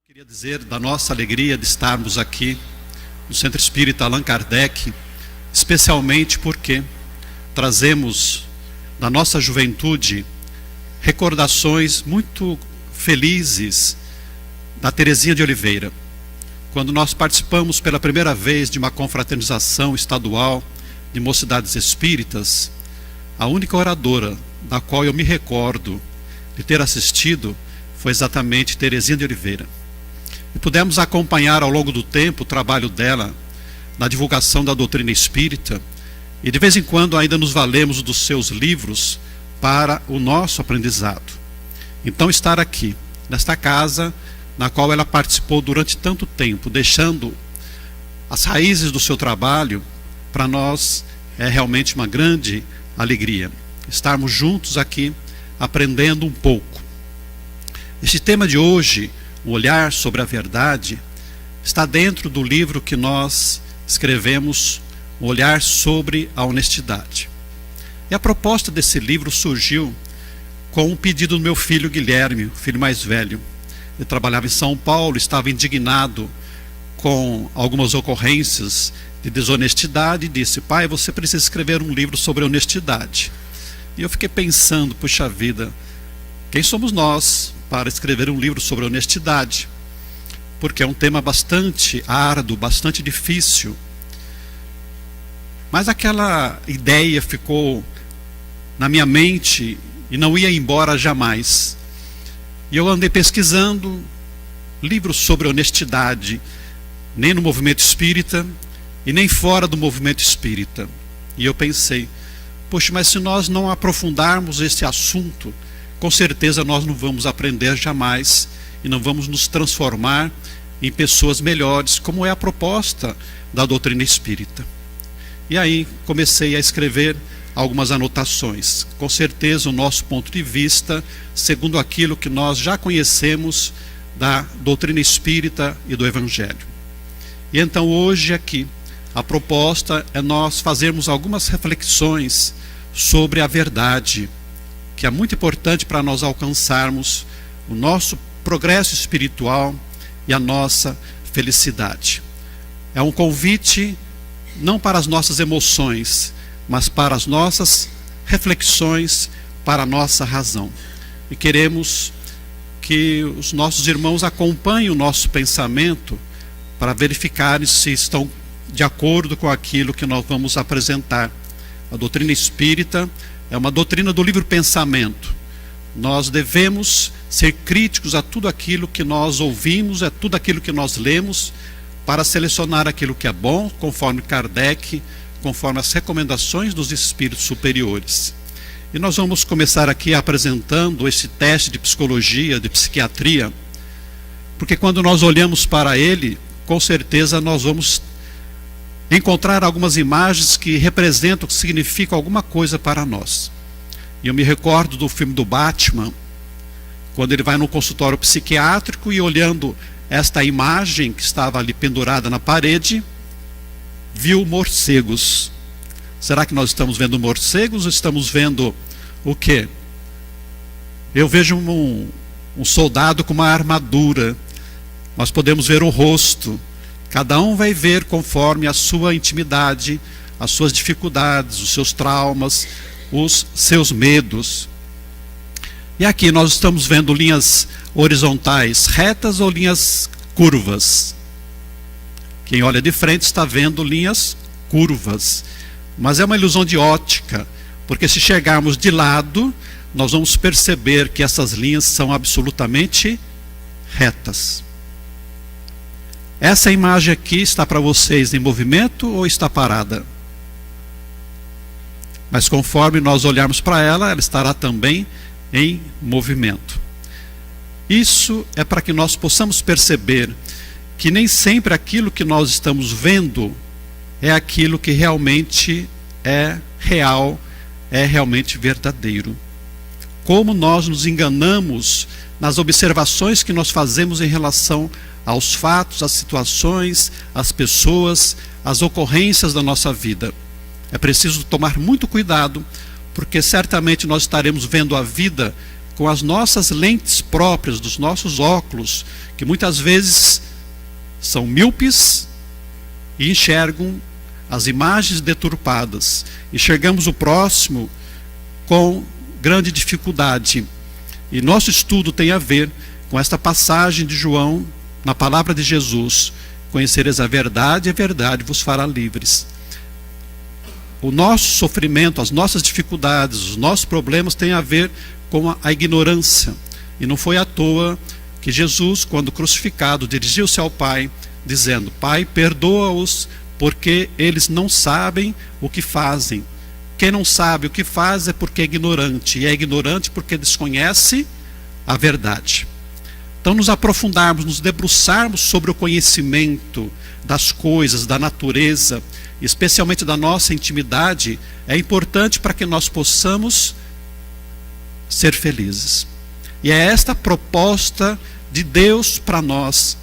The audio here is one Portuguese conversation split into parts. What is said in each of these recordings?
Queria dizer da nossa alegria de estarmos aqui no Centro Espírita Allan Kardec, especialmente porque trazemos da nossa juventude recordações muito felizes da Terezinha de Oliveira. Quando nós participamos pela primeira vez de uma confraternização estadual de mocidades espíritas, a única oradora da qual eu me recordo de ter assistido foi exatamente Terezinha de Oliveira. E pudemos acompanhar ao longo do tempo o trabalho dela na divulgação da doutrina espírita, e de vez em quando ainda nos valemos dos seus livros para o nosso aprendizado. Então, estar aqui, nesta casa, na qual ela participou durante tanto tempo, deixando as raízes do seu trabalho, para nós é realmente uma grande alegria estarmos juntos aqui, aprendendo um pouco. Este tema de hoje, o olhar sobre a verdade, está dentro do livro que nós escrevemos, o olhar sobre a honestidade. E a proposta desse livro surgiu com um pedido do meu filho Guilherme, o filho mais velho. Ele trabalhava em São Paulo, estava indignado com algumas ocorrências de desonestidade e disse: pai, você precisa escrever um livro sobre honestidade. E eu fiquei pensando, puxa vida, quem somos nós para escrever um livro sobre honestidade? Porque é um tema bastante árduo, bastante difícil. Mas aquela ideia ficou na minha mente e não ia embora jamais. E eu andei pesquisando livros sobre honestidade, nem no movimento espírita e nem fora do movimento espírita. E eu pensei, poxa, mas se nós não aprofundarmos esse assunto, com certeza nós não vamos aprender jamais e não vamos nos transformar em pessoas melhores, como é a proposta da doutrina espírita. E aí comecei a escrever algumas anotações. Com certeza o nosso ponto de vista, segundo aquilo que nós já conhecemos da doutrina espírita e do Evangelho. E então hoje aqui, a proposta é nós fazermos algumas reflexões sobre a verdade, que é muito importante para nós alcançarmos o nosso progresso espiritual e a nossa felicidade. É um convite não para as nossas emoções, mas para as nossas reflexões, para a nossa razão. E queremos que os nossos irmãos acompanhem o nosso pensamento para verificarem se estão de acordo com aquilo que nós vamos apresentar. A doutrina espírita é uma doutrina do livre pensamento. Nós devemos ser críticos a tudo aquilo que nós ouvimos, a tudo aquilo que nós lemos, para selecionar aquilo que é bom, conforme Kardec, conforme as recomendações dos espíritos superiores. E nós vamos começar aqui apresentando esse teste de psicologia, de psiquiatria, porque quando nós olhamos para ele, com certeza nós vamos encontrar algumas imagens que representam, que significam alguma coisa para nós. E eu me recordo do filme do Batman, quando ele vai no consultório psiquiátrico e olhando esta imagem que estava ali pendurada na parede, viu morcegos. Será que nós estamos vendo morcegos ou estamos vendo o quê? Eu vejo um soldado com uma armadura. Nós podemos ver o rosto. Cada um vai ver conforme a sua intimidade, as suas dificuldades, os seus traumas, os seus medos. E aqui nós estamos vendo linhas horizontais retas ou linhas curvas. Quem olha de frente está vendo linhas curvas. Mas é uma ilusão de ótica, porque se chegarmos de lado, nós vamos perceber que essas linhas são absolutamente retas. Essa imagem aqui está para vocês em movimento ou está parada? Mas conforme nós olharmos para ela, ela estará também em movimento. Isso é para que nós possamos perceber que nem sempre aquilo que nós estamos vendo é aquilo que realmente é real, é realmente verdadeiro. Como nós nos enganamos nas observações que nós fazemos em relação aos fatos, às situações, às pessoas, às ocorrências da nossa vida. É preciso tomar muito cuidado, porque certamente nós estaremos vendo a vida com as nossas lentes próprias, dos nossos óculos, que muitas vezes são míopes e enxergam as imagens deturpadas. Enxergamos o próximo com grande dificuldade. E nosso estudo tem a ver com esta passagem de João, na palavra de Jesus: conhecereis a verdade vos fará livres. O nosso sofrimento, as nossas dificuldades, os nossos problemas têm a ver com a ignorância. E não foi à toa que Jesus, quando crucificado, dirigiu-se ao Pai, dizendo: Pai, perdoa-os, porque eles não sabem o que fazem. Quem não sabe o que faz é porque é ignorante, e é ignorante porque desconhece a verdade. Então, nos aprofundarmos, nos debruçarmos sobre o conhecimento das coisas, da natureza, especialmente da nossa intimidade, é importante para que nós possamos ser felizes. E é esta a proposta de Deus para nós,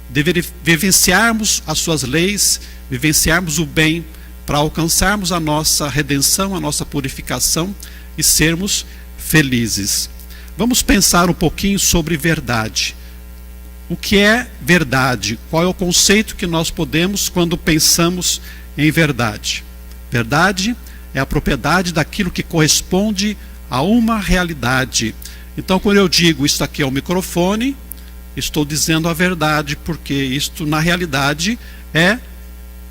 de vivenciarmos as suas leis, vivenciarmos o bem, para alcançarmos a nossa redenção, a nossa purificação e sermos felizes. Vamos pensar um pouquinho sobre verdade. O que é verdade? Qual é o conceito que nós podemos quando pensamos em verdade? Verdade é a propriedade daquilo que corresponde a uma realidade. Então, quando eu digo isso aqui é um microfone, estou dizendo a verdade, porque isto na realidade é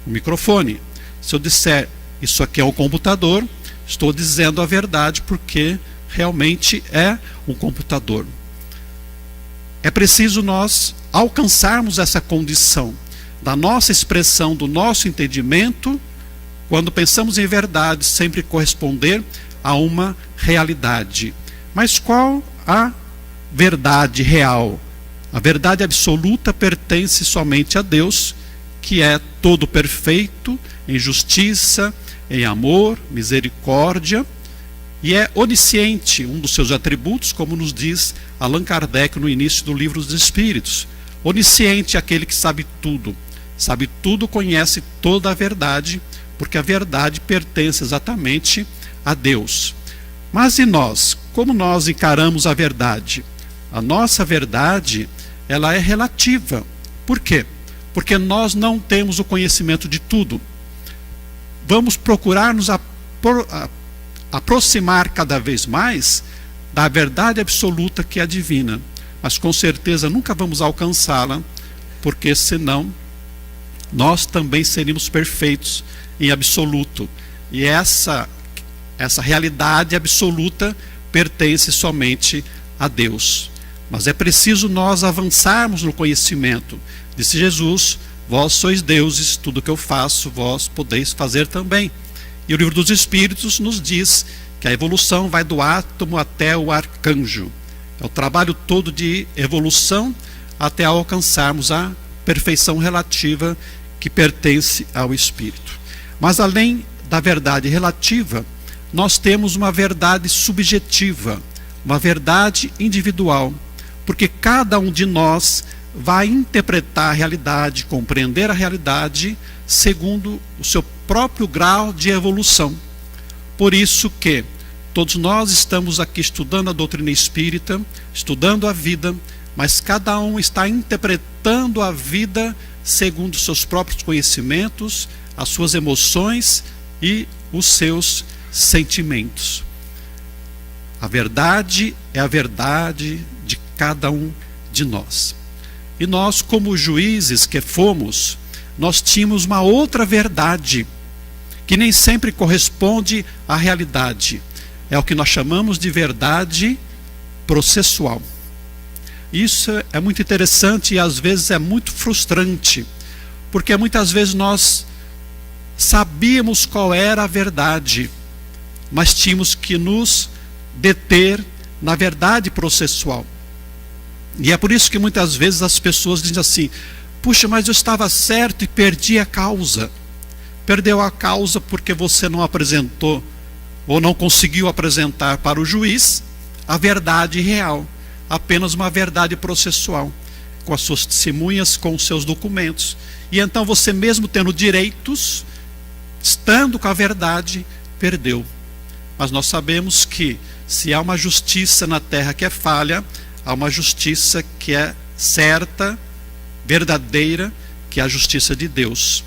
um microfone. Se eu disser isso aqui é um computador, estou dizendo a verdade, porque realmente é um computador. É preciso nós alcançarmos essa condição da nossa expressão, do nosso entendimento, quando pensamos em verdade, sempre corresponder a uma realidade. Mas qual a verdade real? A verdade absoluta pertence somente a Deus, que é todo perfeito, em justiça, em amor, misericórdia, e é onisciente, um dos seus atributos, como nos diz Allan Kardec no início do Livro dos Espíritos. Onisciente é aquele que sabe tudo, conhece toda a verdade, porque a verdade pertence exatamente a Deus. Mas e nós? Como nós encaramos a verdade? A nossa verdade, ela é relativa. Por quê? Porque nós não temos o conhecimento de tudo. Vamos procurar nos aproximar cada vez mais da verdade absoluta, que é a divina. Mas com certeza nunca vamos alcançá-la, porque senão nós também seríamos perfeitos em absoluto. E essa realidade absoluta pertence somente a Deus. Mas é preciso nós avançarmos no conhecimento. Disse Jesus: vós sois deuses, tudo que eu faço, vós podeis fazer também. E o Livro dos Espíritos nos diz que a evolução vai do átomo até o arcanjo. É o trabalho todo de evolução até alcançarmos a perfeição relativa que pertence ao Espírito. Mas além da verdade relativa, nós temos uma verdade subjetiva, uma verdade individual, porque cada um de nós vai interpretar a realidade, compreender a realidade segundo o seu próprio grau de evolução. Por isso que todos nós estamos aqui estudando a doutrina espírita, estudando a vida, mas cada um está interpretando a vida segundo os seus próprios conhecimentos, as suas emoções e os seus sentimentos. A verdade é a verdade de cada um de nós. E nós, como juízes que fomos, nós tínhamos uma outra verdade, que nem sempre corresponde à realidade. É o que nós chamamos de verdade processual. Isso é muito interessante e às vezes é muito frustrante, porque muitas vezes nós sabíamos qual era a verdade, mas tínhamos que nos deter na verdade processual. E é por isso que muitas vezes as pessoas dizem assim: puxa, mas eu estava certo e perdi a causa. Perdeu a causa porque você não apresentou ou não conseguiu apresentar para o juiz a verdade real, apenas uma verdade processual, com as suas testemunhas, com os seus documentos. E então você, mesmo tendo direitos, estando com a verdade, perdeu. mas nós sabemos que se há uma justiça na terra que é falha, há uma justiça que é certa, verdadeira, que é a justiça de Deus.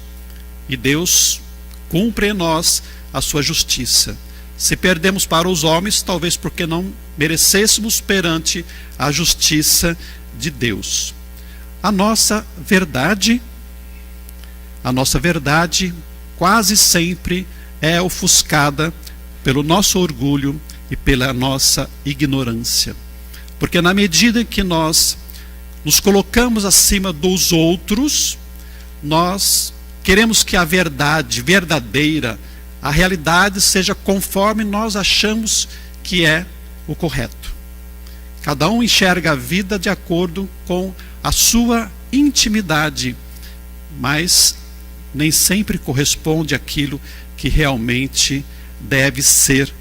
E Deus cumpre em nós a sua justiça. Se perdemos para os homens, talvez porque não merecêssemos perante a justiça de Deus. A nossa verdade quase sempre é ofuscada pelo nosso orgulho e pela nossa ignorância. Porque na medida em que nós nos colocamos acima dos outros, nós queremos que a verdade verdadeira, a realidade seja conforme nós achamos que é o correto. Cada um enxerga a vida de acordo com a sua intimidade, mas nem sempre corresponde àquilo que realmente deve ser.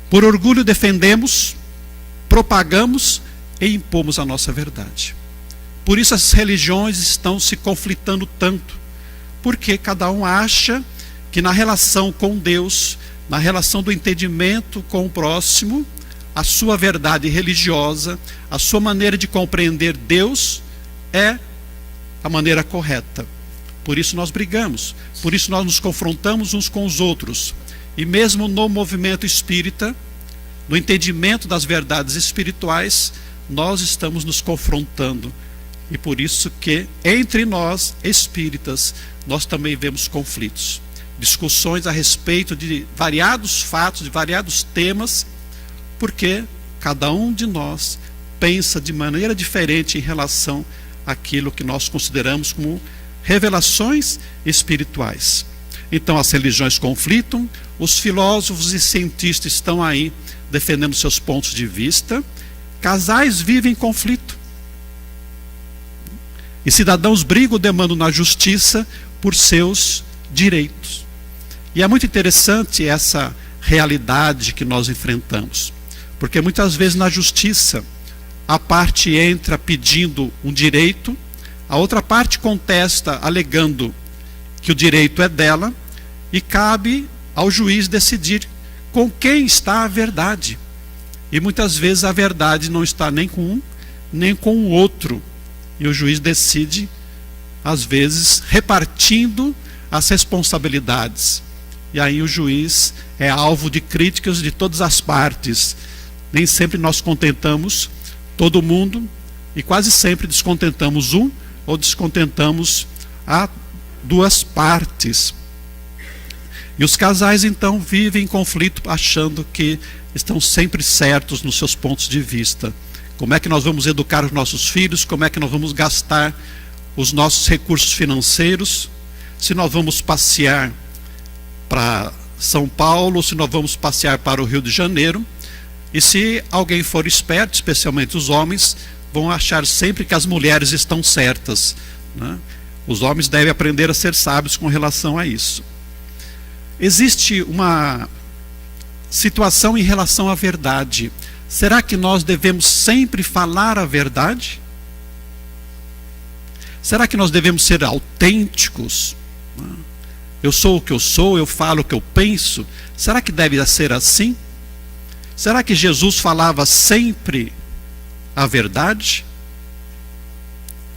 Por orgulho defendemos, propagamos e impomos a nossa verdade. Por isso as religiões estão se conflitando tanto, porque cada um acha que na relação com Deus, na relação do entendimento com o próximo, a sua verdade religiosa, a sua maneira de compreender Deus é a maneira correta. Por isso nós brigamos, por isso nós nos confrontamos uns com os outros. E mesmo no movimento espírita, no entendimento das verdades espirituais, nós estamos nos confrontando. E por isso que entre nós, espíritas, nós também vemos conflitos. Discussões a respeito de variados fatos, de variados temas, porque cada um de nós pensa de maneira diferente em relação àquilo que nós consideramos como revelações espirituais. Então as religiões conflitam, os filósofos e cientistas estão aí defendendo seus pontos de vista, casais vivem em conflito. E cidadãos brigam, demandam na justiça por seus direitos. E é muito interessante essa realidade que nós enfrentamos, porque muitas vezes na justiça a parte entra pedindo um direito, a outra parte contesta alegando que o direito é dela, e cabe ao juiz decidir com quem está a verdade. E muitas vezes a verdade não está nem com um, nem com o outro. E o juiz decide, às vezes, repartindo as responsabilidades. E aí o juiz é alvo de críticas de todas as partes. Nem sempre nós contentamos todo mundo, e quase sempre descontentamos um ou descontentamos a duas partes. E os casais então vivem em conflito, achando que estão sempre certos nos seus pontos de vista. Como é que nós vamos educar os nossos filhos? Como é que nós vamos gastar os nossos recursos financeiros? Se nós vamos passear para São Paulo, se nós vamos passear para o Rio de Janeiro. E se alguém for esperto, especialmente os homens, vão achar sempre que as mulheres estão certas, né? Os homens devem aprender a ser sábios com relação a isso. Existe uma situação em relação à verdade. Será que nós devemos sempre falar a verdade? Será que nós devemos ser autênticos? Eu sou o que eu sou, eu falo o que eu penso. Será que deve ser assim? Será que Jesus falava sempre a verdade?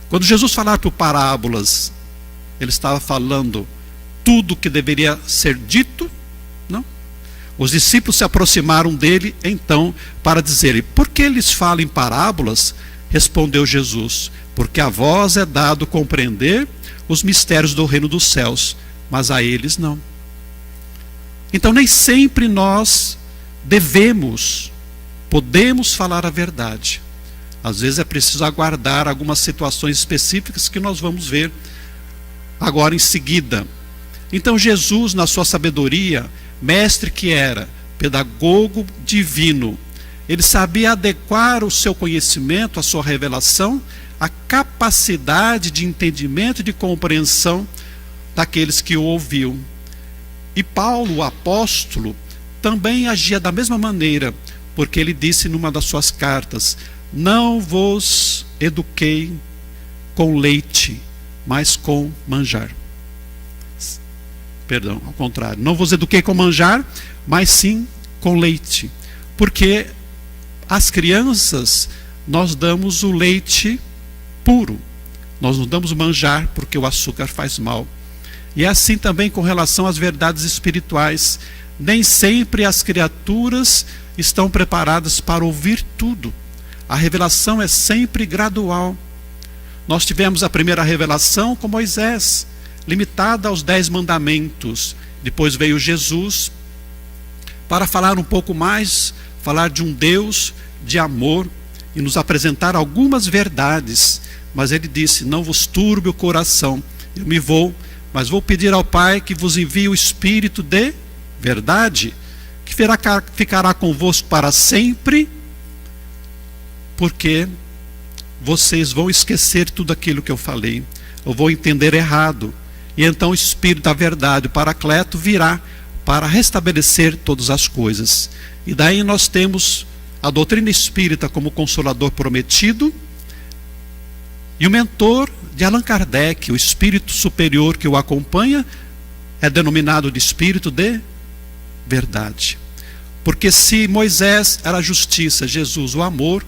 Quando Jesus falava por parábolas, ele estava falando tudo o que deveria ser dito? Não. Os discípulos se aproximaram dele então para dizer-lhe: por que eles falam em parábolas? Respondeu Jesus: porque a vós é dado compreender os mistérios do reino dos céus, mas a eles não. Então nem sempre nós podemos falar a verdade. Às vezes é preciso aguardar algumas situações específicas que nós vamos ver agora em seguida. Então Jesus, na sua sabedoria, mestre que era, pedagogo divino, ele sabia adequar o seu conhecimento, a sua revelação, à capacidade de entendimento e de compreensão daqueles que o ouviam. E Paulo, o apóstolo, também agia da mesma maneira, porque ele disse numa das suas cartas: não vos eduquei com leite, mas com manjar. Perdão, ao contrário. Não vos eduquei com manjar, mas sim com leite. Porque às crianças nós damos o leite puro. Nós não damos manjar porque o açúcar faz mal. E é assim também com relação às verdades espirituais. Nem sempre as criaturas estão preparadas para ouvir tudo. A revelação é sempre gradual. Nós tivemos a primeira revelação com Moisés, limitada aos 10 mandamentos. Depois veio Jesus para falar um pouco mais, falar de um Deus de amor e nos apresentar algumas verdades. Mas ele disse: não vos turbe o coração, eu me vou, mas vou pedir ao Pai que vos envie o Espírito de verdade, que ficará convosco para sempre, porque vocês vão esquecer tudo aquilo que eu falei, ou vão entender errado, e então o Espírito da verdade, o Paracleto, virá para restabelecer todas as coisas. E daí nós temos a doutrina espírita como consolador prometido, e o mentor de Allan Kardec, o espírito superior que o acompanha, é denominado de espírito de verdade. Porque se Moisés era a justiça, Jesus o amor,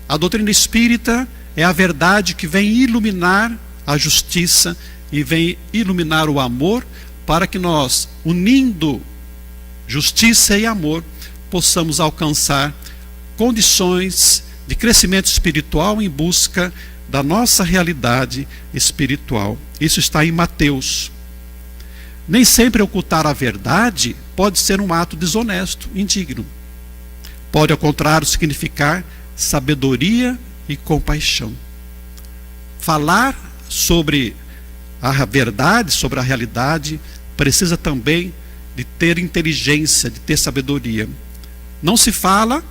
a doutrina espírita é a verdade que vem iluminar a justiça e vem iluminar o amor, para que nós, unindo justiça e amor, possamos alcançar condições de crescimento espiritual em busca da nossa realidade espiritual. Isso está em Mateus. Nem sempre ocultar a verdade pode ser um ato desonesto, indigno. Pode, ao contrário, significar sabedoria e compaixão. Falar sobre a verdade, sobre a realidade, precisa também de ter inteligência, de ter sabedoria. Não se fala,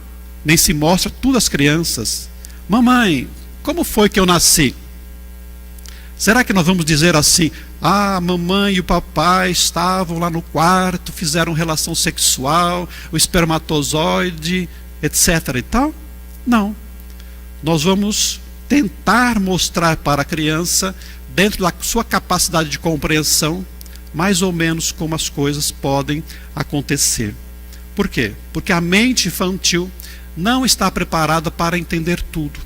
nem se mostra tudo às crianças. Mamãe, como foi que eu nasci? Será que nós vamos dizer assim: ah, a mamãe e o papai estavam lá no quarto, fizeram relação sexual, o espermatozoide, etc. e tal? Não. Nós vamos tentar mostrar para a criança, dentro da sua capacidade de compreensão, mais ou menos como as coisas podem acontecer. Por quê? Porque a mente infantil não está preparada para entender tudo.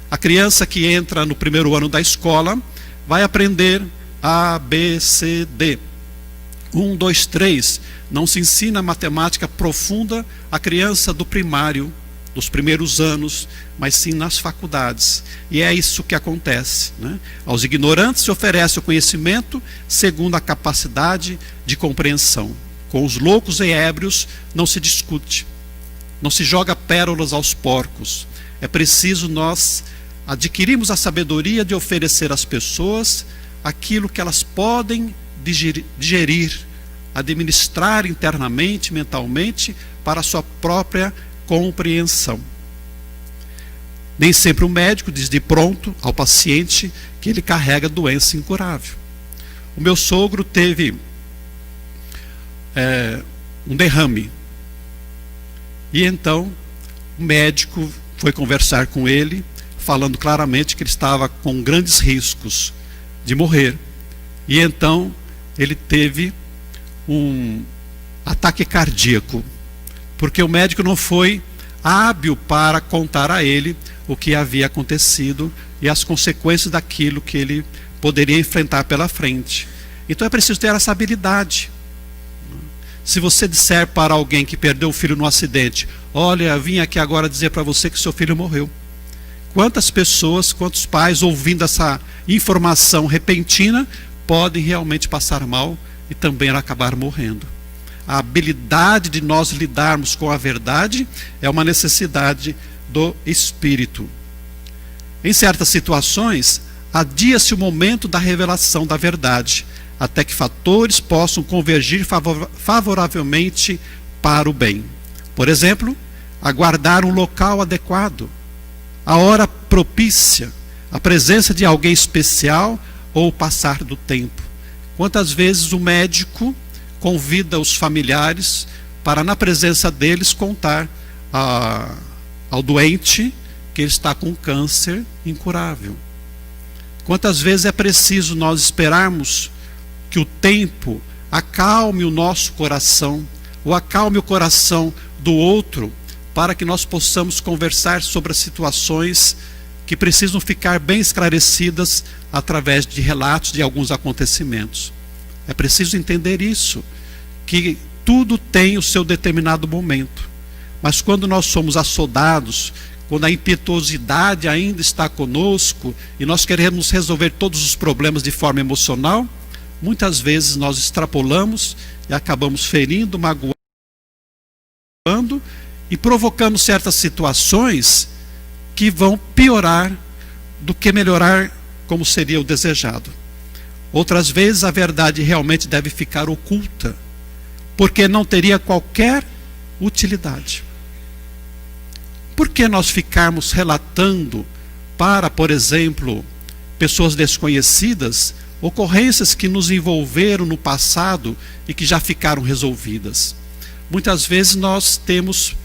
A criança que entra no primeiro ano da escola vai aprender A, B, C, D. 1, 2, 3. Não se ensina matemática profunda à criança do primário, dos primeiros anos, mas sim nas faculdades. E é isso que acontece, né? Aos ignorantes se oferece o conhecimento segundo a capacidade de compreensão. Com os loucos e ébrios não se discute. Não se joga pérolas aos porcos. É preciso nós adquirirmos a sabedoria de oferecer às pessoas aquilo que elas podem digerir, administrar internamente, mentalmente, para a sua própria compreensão. Nem sempre o médico diz de pronto ao paciente que ele carrega doença incurável. O meu sogro teve um derrame. E então o médico foi conversar com ele, falando claramente que ele estava com grandes riscos de morrer. E então ele teve um ataque cardíaco, porque o médico não foi hábil para contar a ele o que havia acontecido e as consequências daquilo que ele poderia enfrentar pela frente. Então é preciso ter essa habilidade. Se você disser para alguém que perdeu o filho no acidente: olha, vim aqui agora dizer para você que seu filho morreu. Quantas pessoas, quantos pais, ouvindo essa informação repentina, podem realmente passar mal e também acabar morrendo? A habilidade de nós lidarmos com a verdade é uma necessidade do espírito. Em certas situações, adia-se o momento da revelação da verdade, até que fatores possam convergir favoravelmente para o bem. Por exemplo, aguardar um local adequado, a hora propícia, a presença de alguém especial ou o passar do tempo. Quantas vezes o médico convida os familiares para, na presença deles, contar ao doente que ele está com câncer incurável. Quantas vezes é preciso nós esperarmos que o tempo acalme o nosso coração ou acalme o coração do outro, para que nós possamos conversar sobre as situações que precisam ficar bem esclarecidas através de relatos de alguns acontecimentos. É preciso entender isso, que tudo tem o seu determinado momento. Mas quando nós somos assodados, quando a impetuosidade ainda está conosco e nós queremos resolver todos os problemas de forma emocional, muitas vezes nós extrapolamos e acabamos ferindo, magoando e provocando certas situações que vão piorar do que melhorar como seria o desejado. Outras vezes a verdade realmente deve ficar oculta, porque não teria qualquer utilidade. Por que nós ficarmos relatando para, por exemplo, pessoas desconhecidas, ocorrências que nos envolveram no passado e que já ficaram resolvidas? Muitas vezes nós temos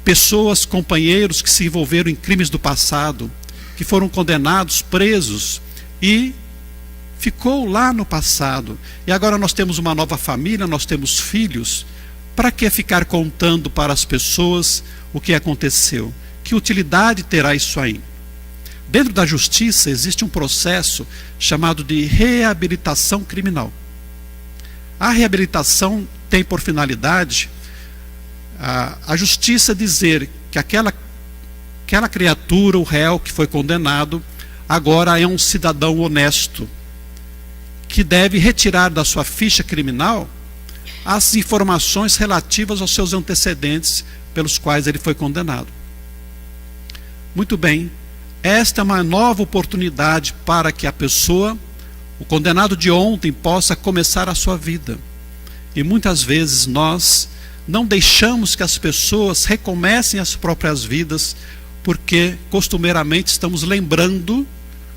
pessoas, companheiros que se envolveram em crimes do passado, que foram condenados, presos, e ficou lá no passado. E agora nós temos uma nova família, nós temos filhos. Para que ficar contando para as pessoas o que aconteceu? Que utilidade terá isso aí? Dentro da justiça existe um processo chamado de reabilitação criminal. A reabilitação tem por finalidade a justiça dizer que aquela criatura, o réu que foi condenado, agora é um cidadão honesto, que deve retirar da sua ficha criminal as informações relativas aos seus antecedentes pelos quais ele foi condenado. Muito bem, esta é uma nova oportunidade para que a pessoa, o condenado de ontem, possa começar a sua vida. E muitas vezes nós não deixamos que as pessoas recomecem as próprias vidas, porque costumeiramente estamos lembrando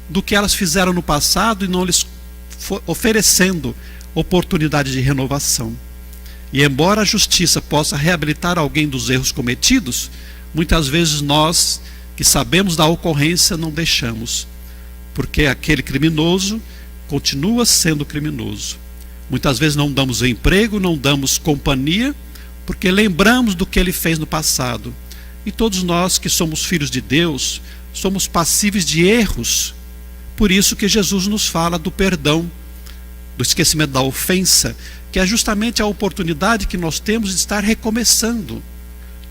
do que elas fizeram no passado e não lhes oferecendo oportunidade de renovação. E embora a justiça possa reabilitar alguém dos erros cometidos, muitas vezes nós, que sabemos da ocorrência, não deixamos, porque aquele criminoso continua sendo criminoso. Muitas vezes não damos emprego, não damos companhia, porque lembramos do que ele fez no passado. E todos nós que somos filhos de Deus, somos passíveis de erros. Por isso que Jesus nos fala do perdão, do esquecimento da ofensa, que é justamente a oportunidade que nós temos de estar recomeçando.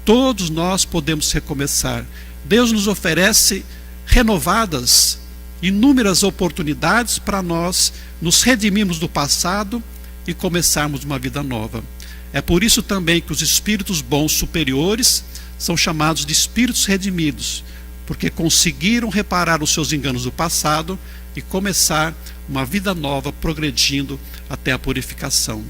Todos nós podemos recomeçar. Deus nos oferece renovadas, inúmeras oportunidades para nós nos redimirmos do passado e começarmos uma vida nova. É por isso também que os espíritos bons superiores são chamados de espíritos redimidos, porque conseguiram reparar os seus enganos do passado e começar uma vida nova, progredindo até a purificação.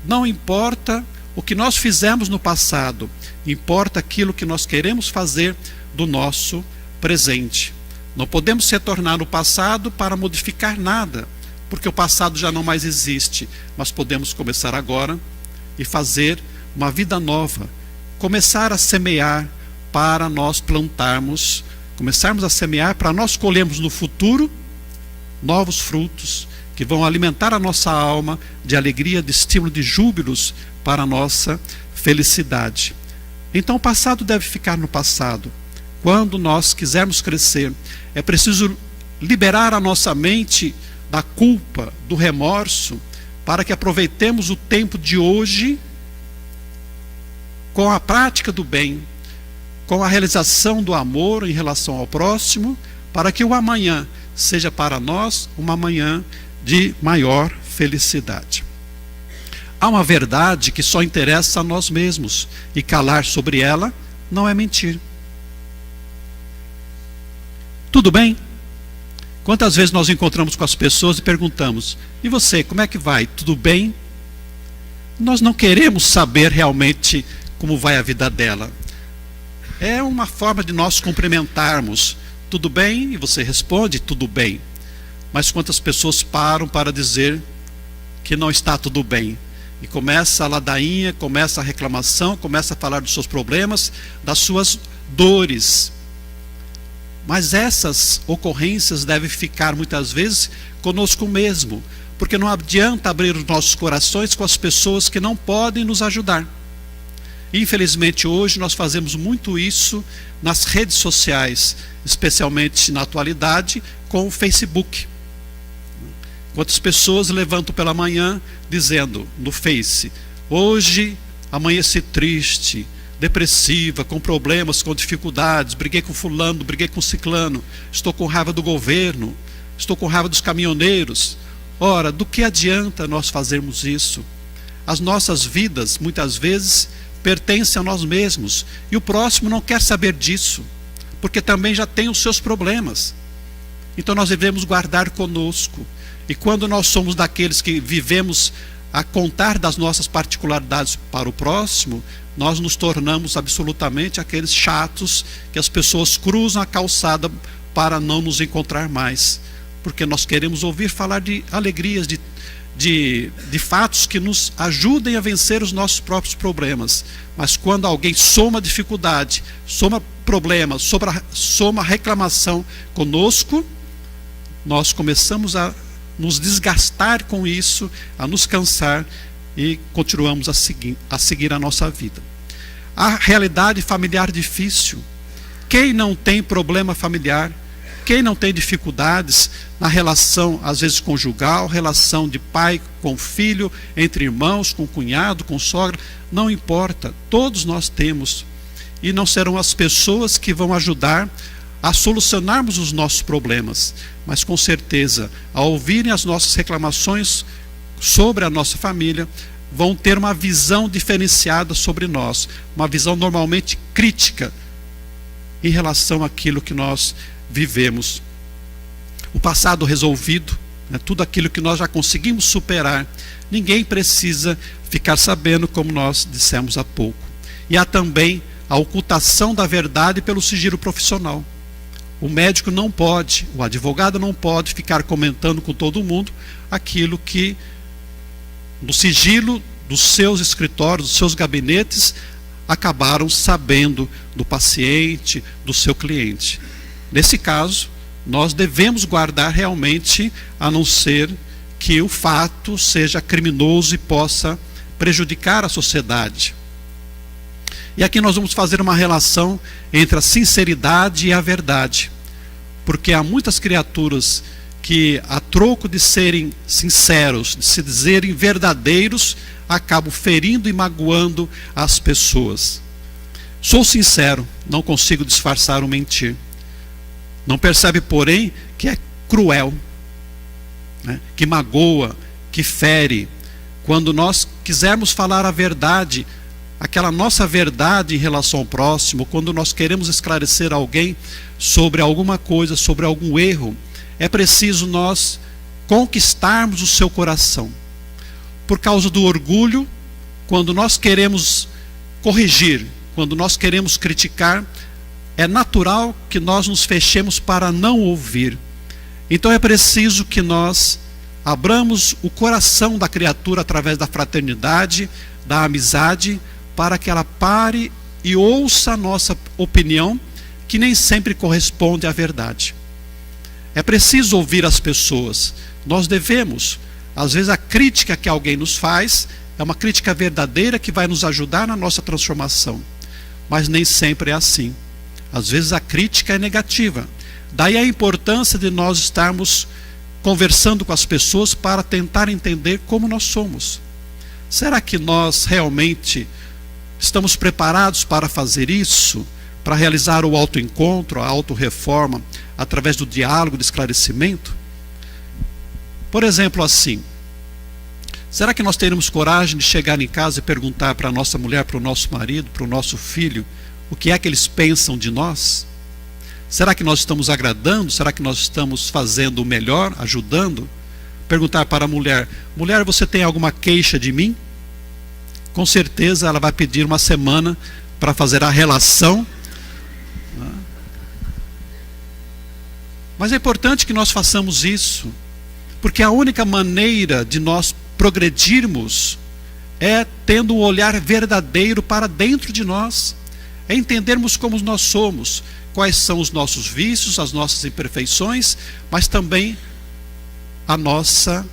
Não importa o que nós fizemos no passado, importa aquilo que nós queremos fazer do nosso presente. Não podemos retornar no passado para modificar nada, porque o passado já não mais existe, mas podemos começar agora e fazer uma vida nova, começar a semear para nós plantarmos, começarmos a semear para nós colhermos no futuro novos frutos que vão alimentar a nossa alma de alegria, de estímulo, de júbilos para a nossa felicidade. Então o passado deve ficar no passado. Quando nós quisermos crescer, é preciso liberar a nossa mente da culpa, do remorso, para que aproveitemos o tempo de hoje com a prática do bem, com a realização do amor em relação ao próximo, para que o amanhã seja para nós uma manhã de maior felicidade. Há uma verdade que só interessa a nós mesmos, e calar sobre ela não é mentir. Tudo bem? Quantas vezes nós encontramos com as pessoas e perguntamos: e você, como é que vai? Tudo bem? Nós não queremos saber realmente como vai a vida dela. É uma forma de nós cumprimentarmos. Tudo bem? E você responde: tudo bem. Mas quantas pessoas param para dizer que não está tudo bem? E começa a ladainha, começa a reclamação, começa a falar dos seus problemas, das suas dores. Mas essas ocorrências devem ficar muitas vezes conosco mesmo, porque não adianta abrir os nossos corações com as pessoas que não podem nos ajudar. Infelizmente hoje nós fazemos muito isso nas redes sociais, especialmente na atualidade com o Facebook. Quantas pessoas levantam pela manhã dizendo no Face: hoje amanheci triste, depressiva, com problemas, com dificuldades, briguei com fulano, briguei com ciclano, estou com raiva do governo, estou com raiva dos caminhoneiros. Ora, do que adianta nós fazermos isso? As nossas vidas, muitas vezes, pertencem a nós mesmos, e o próximo não quer saber disso, porque também já tem os seus problemas. Então nós devemos guardar conosco, e quando nós somos daqueles que vivemos a contar das nossas particularidades para o próximo, nós nos tornamos absolutamente aqueles chatos que as pessoas cruzam a calçada para não nos encontrar mais, porque nós queremos ouvir falar de alegrias, de fatos que nos ajudem a vencer os nossos próprios problemas. Mas quando alguém soma dificuldade, soma problema, soma reclamação conosco, nós começamos a nos desgastar com isso, a nos cansar, e continuamos a seguir a nossa vida. A realidade familiar difícil. Quem não tem problema familiar? Quem não tem dificuldades na relação, às vezes conjugal, relação de pai com filho, entre irmãos, com cunhado, com sogra? Não importa, todos nós temos. E não serão as pessoas que vão ajudar a solucionarmos os nossos problemas, mas com certeza, ao ouvirem as nossas reclamações sobre a nossa família, vão ter uma visão diferenciada sobre nós, uma visão normalmente crítica em relação àquilo que nós vivemos. O passado resolvido, tudo aquilo que nós já conseguimos superar, ninguém precisa ficar sabendo, como nós dissemos há pouco. E há também a ocultação da verdade pelo sigilo profissional. O médico não pode, o advogado não pode ficar comentando com todo mundo aquilo que, no sigilo dos seus escritórios, dos seus gabinetes, acabaram sabendo do paciente, do seu cliente. Nesse caso, nós devemos guardar realmente, a não ser que o fato seja criminoso e possa prejudicar a sociedade. E aqui nós vamos fazer uma relação entre a sinceridade e a verdade. Porque há muitas criaturas que, a troco de serem sinceros, de se dizerem verdadeiros, acabam ferindo e magoando as pessoas. Sou sincero, não consigo disfarçar o mentir. Não percebe, porém, que é cruel, que magoa, que fere. Quando nós quisermos falar a verdade, aquela nossa verdade em relação ao próximo, quando nós queremos esclarecer alguém sobre alguma coisa, sobre algum erro, é preciso nós conquistarmos o seu coração. Por causa do orgulho, quando nós queremos corrigir, quando nós queremos criticar, é natural que nós nos fechemos para não ouvir. Então é preciso que nós abramos o coração da criatura através da fraternidade, da amizade, para que ela pare e ouça a nossa opinião, que nem sempre corresponde à verdade. É preciso ouvir as pessoas. Nós devemos. Às vezes a crítica que alguém nos faz é uma crítica verdadeira que vai nos ajudar na nossa transformação. Mas nem sempre é assim. Às vezes a crítica é negativa. Daí a importância de nós estarmos conversando com as pessoas para tentar entender como nós somos. Será que nós realmente estamos preparados para fazer isso? Para realizar o autoencontro, a autorreforma, através do diálogo, do esclarecimento? Por exemplo, assim, será que nós teremos coragem de chegar em casa e perguntar para a nossa mulher, para o nosso marido, para o nosso filho, o que é que eles pensam de nós? Será que nós estamos agradando? Será que nós estamos fazendo o melhor, ajudando? Perguntar para a mulher: mulher, você tem alguma queixa de mim? Com certeza ela vai pedir uma semana para fazer a relação. Mas é importante que nós façamos isso, porque a única maneira de nós progredirmos é tendo um olhar verdadeiro para dentro de nós, é entendermos como nós somos, quais são os nossos vícios, as nossas imperfeições, mas também a nossa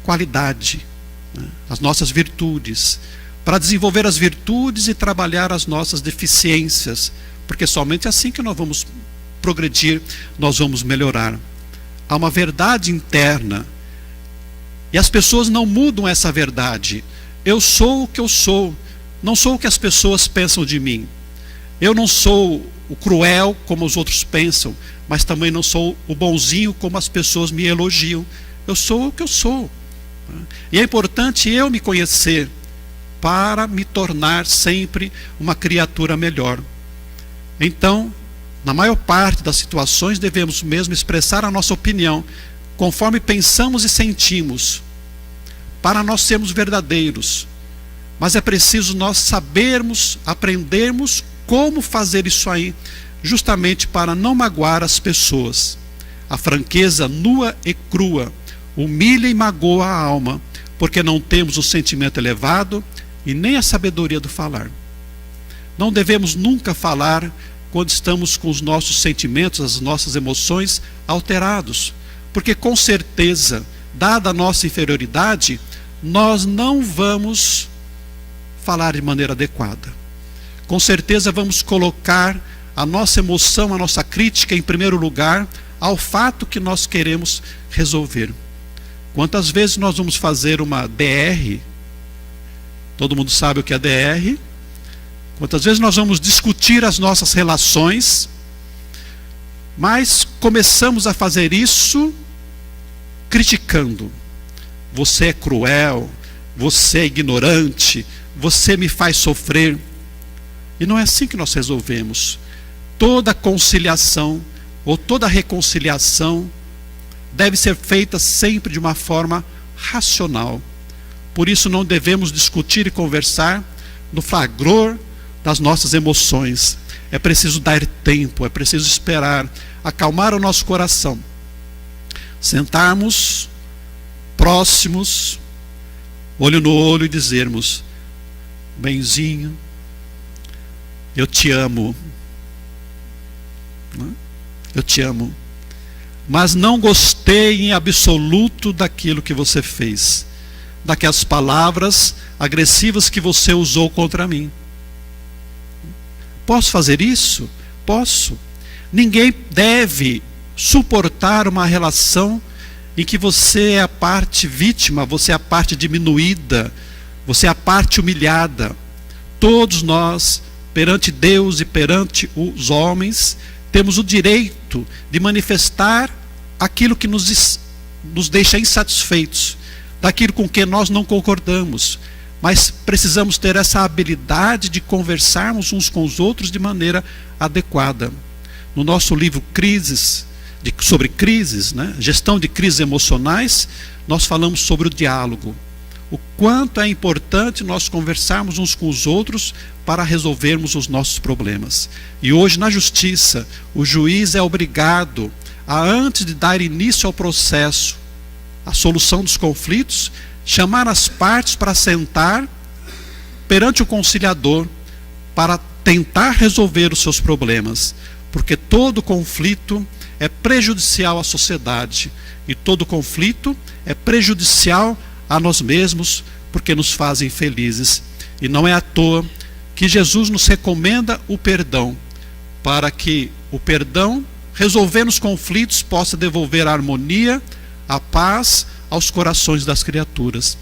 qualidade, as nossas virtudes, para desenvolver as virtudes e trabalhar as nossas deficiências, porque somente assim que nós vamos progredir, nós vamos melhorar. Há uma verdade interna, e as pessoas não mudam essa verdade. Eu sou o que eu sou, não sou o que as pessoas pensam de mim. Eu não sou o cruel como os outros pensam, mas também não sou o bonzinho como as pessoas me elogiam. Eu sou o que eu sou. E é importante eu me conhecer para me tornar sempre uma criatura melhor. Então, na maior parte das situações, devemos mesmo expressar a nossa opinião, conforme pensamos e sentimos, para nós sermos verdadeiros. Mas é preciso nós sabermos, aprendermos como fazer isso aí, justamente para não magoar as pessoas. A franqueza nua e crua humilha e magoa a alma, porque não temos o sentimento elevado e nem a sabedoria do falar. Não devemos nunca falar quando estamos com os nossos sentimentos, as nossas emoções alterados, porque com certeza, dada a nossa inferioridade, nós não vamos falar de maneira adequada. Com certeza vamos colocar a nossa emoção, a nossa crítica em primeiro lugar ao fato que nós queremos resolver. Quantas vezes nós vamos fazer uma DR? Todo mundo sabe o que é DR? Quantas vezes nós vamos discutir as nossas relações, mas começamos a fazer isso criticando. Você é cruel, você é ignorante, você me faz sofrer. E não é assim que nós resolvemos. Toda conciliação ou toda reconciliação deve ser feita sempre de uma forma racional. Por isso não devemos discutir e conversar no flagror das nossas emoções. É preciso dar tempo, é preciso esperar, acalmar o nosso coração. Sentarmos próximos, olho no olho e dizermos: benzinho, eu te amo. Eu te amo. Mas não gostei em absoluto daquilo que você fez, daquelas palavras agressivas que você usou contra mim. Posso fazer isso? Posso. Ninguém deve suportar uma relação em que você é a parte vítima, você é a parte diminuída, você é a parte humilhada. Todos nós, perante Deus e perante os homens, temos o direito de manifestar aquilo que nos deixa insatisfeitos, daquilo com que nós não concordamos. Mas precisamos ter essa habilidade de conversarmos uns com os outros de maneira adequada. No nosso livro sobre crises, gestão de crises emocionais, nós falamos sobre o diálogo. O quanto é importante nós conversarmos uns com os outros para resolvermos os nossos problemas. E hoje na justiça, o juiz é obrigado a, antes de dar início ao processo, a solução dos conflitos, chamar as partes para sentar perante o conciliador para tentar resolver os seus problemas, porque todo conflito é prejudicial à sociedade e todo conflito é prejudicial a nós mesmos, porque nos fazem felizes. E não é à toa que Jesus nos recomenda o perdão, para que o perdão, resolvendo os conflitos, possa devolver a harmonia, a paz aos corações das criaturas.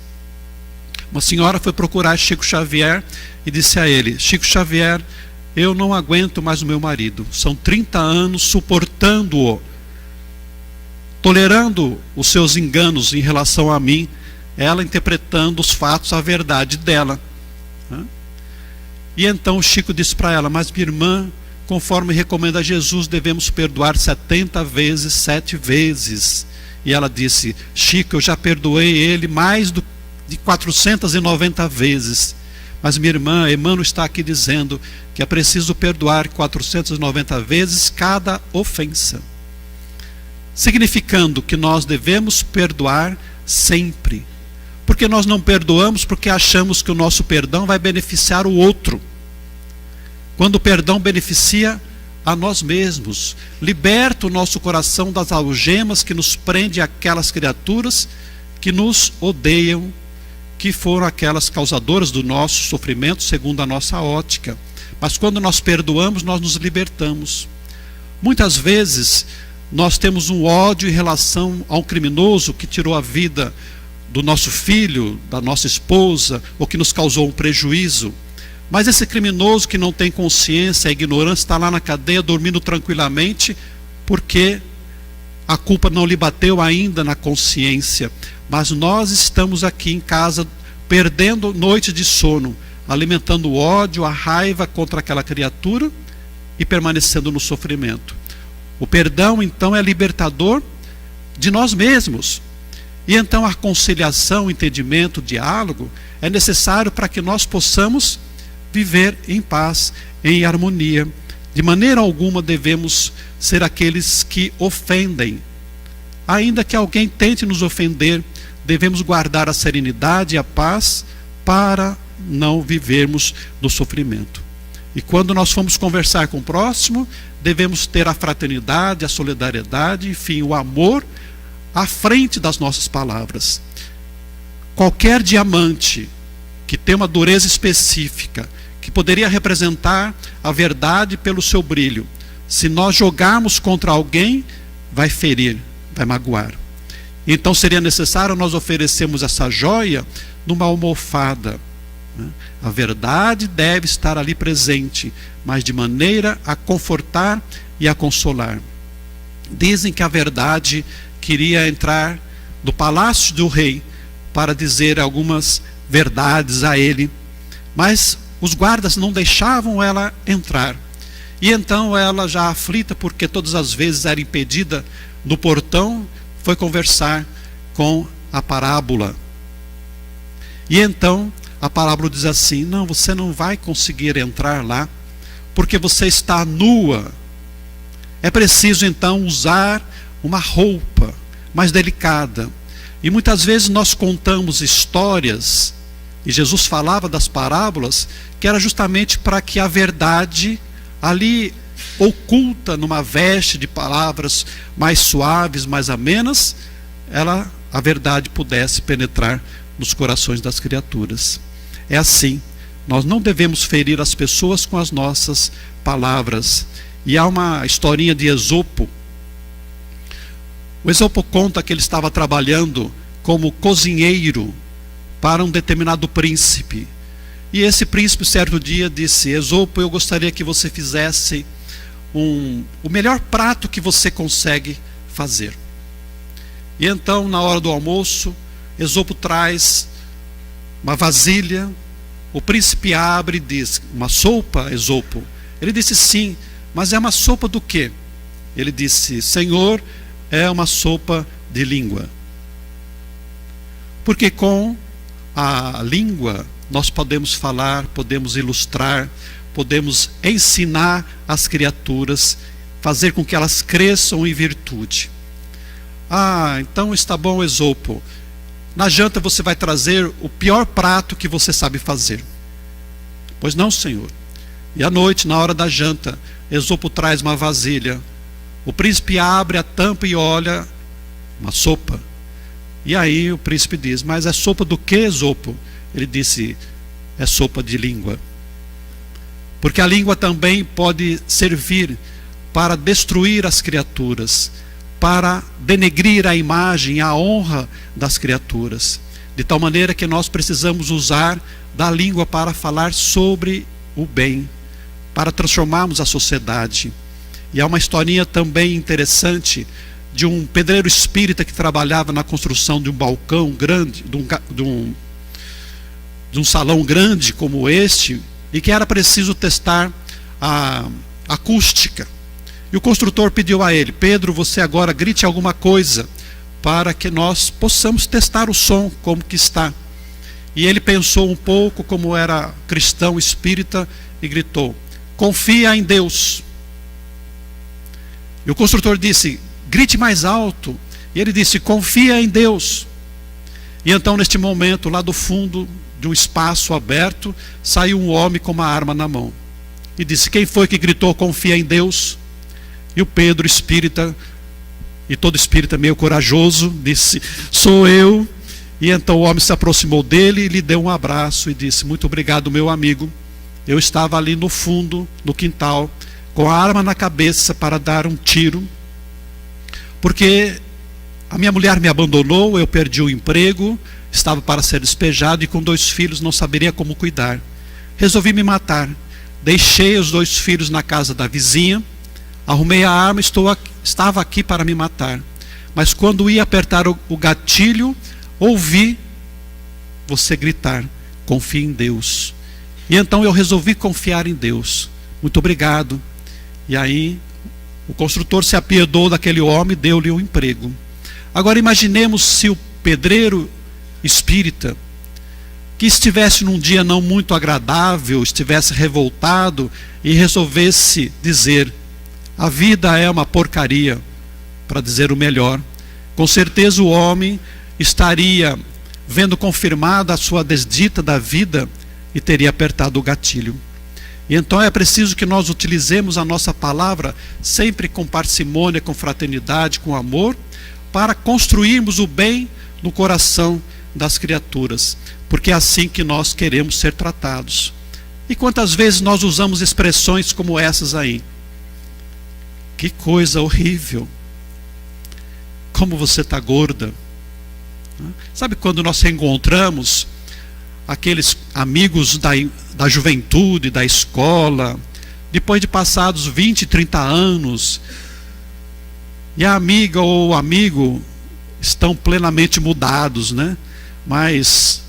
Uma senhora foi procurar Chico Xavier e disse a ele: Chico Xavier, eu não aguento mais o meu marido, são 30 anos suportando-o, tolerando os seus enganos em relação a mim, ela interpretando os fatos, a verdade dela. E então o Chico disse para ela: mas minha irmã, conforme recomenda Jesus, devemos perdoar 70 vezes, 7 vezes. E ela disse: Chico, eu já perdoei ele mais de 490 vezes. Mas minha irmã, Emmanuel está aqui dizendo que é preciso perdoar 490 vezes cada ofensa. Significando que nós devemos perdoar sempre. Porque nós não perdoamos porque achamos que o nosso perdão vai beneficiar o outro. Quando o perdão beneficia a nós mesmos, liberta o nosso coração das algemas que nos prende àquelas criaturas que nos odeiam, que foram aquelas causadoras do nosso sofrimento segundo a nossa ótica. Mas quando nós perdoamos, nós nos libertamos. Muitas vezes nós temos um ódio em relação a um criminoso que tirou a vida do nosso filho, da nossa esposa, ou que nos causou um prejuízo. Mas esse criminoso que não tem consciência, a ignorância, está lá na cadeia dormindo tranquilamente, porque a culpa não lhe bateu ainda na consciência. Mas nós estamos aqui em casa perdendo noite de sono, alimentando o ódio, a raiva contra aquela criatura e permanecendo no sofrimento. O perdão então é libertador de nós mesmos. E então a conciliação, o entendimento, o diálogo é necessário para que nós possamos viver em paz, em harmonia. De maneira alguma devemos ser aqueles que ofendem. Ainda que alguém tente nos ofender, devemos guardar a serenidade e a paz para não vivermos no sofrimento. E quando nós formos conversar com o próximo, devemos ter a fraternidade, a solidariedade, enfim, o amor à frente das nossas palavras. Qualquer diamante que tem uma dureza específica, que poderia representar a verdade pelo seu brilho, se nós jogarmos contra alguém, vai ferir, vai magoar. Então seria necessário nós oferecermos essa joia numa almofada. A verdade deve estar ali presente, mas de maneira a confortar e a consolar. Dizem que a verdade queria entrar no palácio do rei para dizer algumas verdades a ele, mas os guardas não deixavam ela entrar. E então ela, já aflita, porque todas as vezes era impedida no portão, foi conversar com a parábola. E então a parábola diz assim: não, você não vai conseguir entrar lá, porque você está nua. É preciso então usar uma roupa mais delicada. E muitas vezes nós contamos histórias, e Jesus falava das parábolas, que era justamente para que a verdade ali oculta numa veste de palavras mais suaves, mais amenas, a verdade pudesse penetrar nos corações das criaturas. É assim, nós não devemos ferir as pessoas com as nossas palavras. E há uma historinha de Esopo. O Esopo conta que ele estava trabalhando como cozinheiro para um determinado príncipe. E esse príncipe certo dia disse: Esopo, eu gostaria que você fizesse o melhor prato que você consegue fazer. E então, na hora do almoço, Esopo traz uma vasilha. O príncipe abre e diz: uma sopa, Esopo? Ele disse: sim, mas é uma sopa do quê? Ele disse: Senhor, é uma sopa de língua. Porque com a língua nós podemos falar, podemos ilustrar, podemos ensinar as criaturas, fazer com que elas cresçam em virtude. Ah, então está bom, Esopo. Na janta você vai trazer o pior prato que você sabe fazer. Pois não, Senhor. E à noite, na hora da janta, Esopo traz uma vasilha. O príncipe abre a tampa e olha uma sopa. E aí o príncipe diz: mas é sopa do que, Esopo? Ele disse: é sopa de língua. Porque a língua também pode servir para destruir as criaturas, para denegrir a imagem, a honra das criaturas. De tal maneira que nós precisamos usar da língua para falar sobre o bem, para transformarmos a sociedade. E há uma historinha também interessante de um pedreiro espírita que trabalhava na construção de um balcão grande, de um salão grande como este, e que era preciso testar a acústica. E o construtor pediu a ele: Pedro, você agora grite alguma coisa para que nós possamos testar o som, como que está. E ele pensou um pouco, como era cristão espírita, e gritou: confia em Deus. E o construtor disse: grite mais alto. E ele disse: confia em Deus. E então, neste momento, lá do fundo de um espaço aberto, saiu um homem com uma arma na mão. E disse: quem foi que gritou confia em Deus? E o Pedro espírita, e todo espírita meio corajoso, disse: sou eu. E então o homem se aproximou dele e lhe deu um abraço e disse: muito obrigado, meu amigo. Eu estava ali no fundo, no quintal, com a arma na cabeça para dar um tiro, porque a minha mulher me abandonou, eu perdi o emprego, estava para ser despejado e com 2 filhos não saberia como cuidar. Resolvi me matar. Deixei os 2 filhos na casa da vizinha, arrumei a arma, estava aqui para me matar. Mas quando ia apertar o gatilho, ouvi você gritar: confie em Deus. E então eu resolvi confiar em Deus. Muito obrigado. E aí o construtor se apiedou daquele homem e deu-lhe um emprego. Agora imaginemos se o pedreiro espírita, que estivesse num dia não muito agradável, estivesse revoltado e resolvesse dizer: a vida é uma porcaria, para dizer o melhor. Com certeza o homem estaria vendo confirmada a sua desdita da vida e teria apertado o gatilho. E então é preciso que nós utilizemos a nossa palavra sempre com parcimônia, com fraternidade, com amor, para construirmos o bem no coração das criaturas, porque é assim que nós queremos ser tratados. E quantas vezes nós usamos expressões como essas aí? Que coisa horrível! Como você está gorda! Sabe quando nós reencontramos aqueles amigos da juventude, da escola, depois de passados 20, 30 anos, e a amiga ou o amigo estão plenamente mudados, né? Mais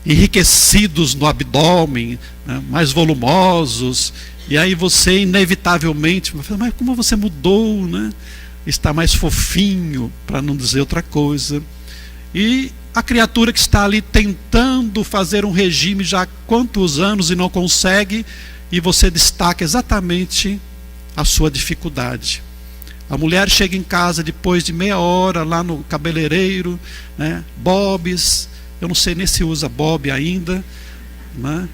enriquecidos no abdômen, né? Mais volumosos, e aí você inevitavelmente vai falar: mas como você mudou, né? Está mais fofinho, para não dizer outra coisa. E a criatura que está ali tentando fazer um regime já há quantos anos e não consegue, e você destaca exatamente a sua dificuldade. A mulher chega em casa depois de meia hora lá no cabeleireiro, né? Bobs, eu não sei nem se usa bob ainda, né?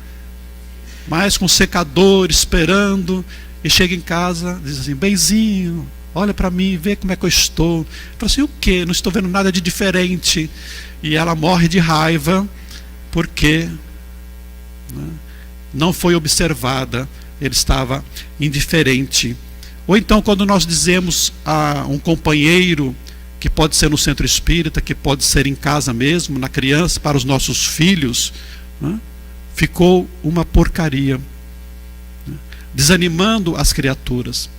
Mas com secador, esperando, e chega em casa, diz assim: benzinho, olha para mim, vê como é que eu estou. Fala assim: o quê? Não estou vendo nada de diferente. E ela morre de raiva, porque, né, não foi observada, ele estava indiferente. Ou então quando nós dizemos a um companheiro, que pode ser no centro espírita, que pode ser em casa mesmo, na criança, para os nossos filhos, né, ficou uma porcaria, né, desanimando as criaturas.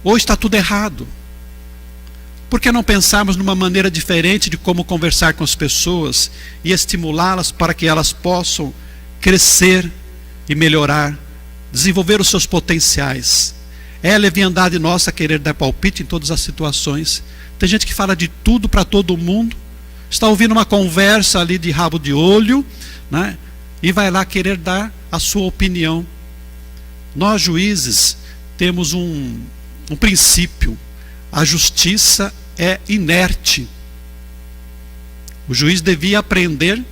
Ou está tudo errado. Por que não pensarmos numa maneira diferente de como conversar com as pessoas e estimulá-las para que elas possam crescer e melhorar, desenvolver os seus potenciais? É a leviandade nossa querer dar palpite em todas as situações. Tem gente que fala de tudo para todo mundo, está ouvindo uma conversa ali de rabo de olho, né, e vai lá querer dar a sua opinião. Nós juízes temos um princípio: a justiça é inerte. O juiz devia aprender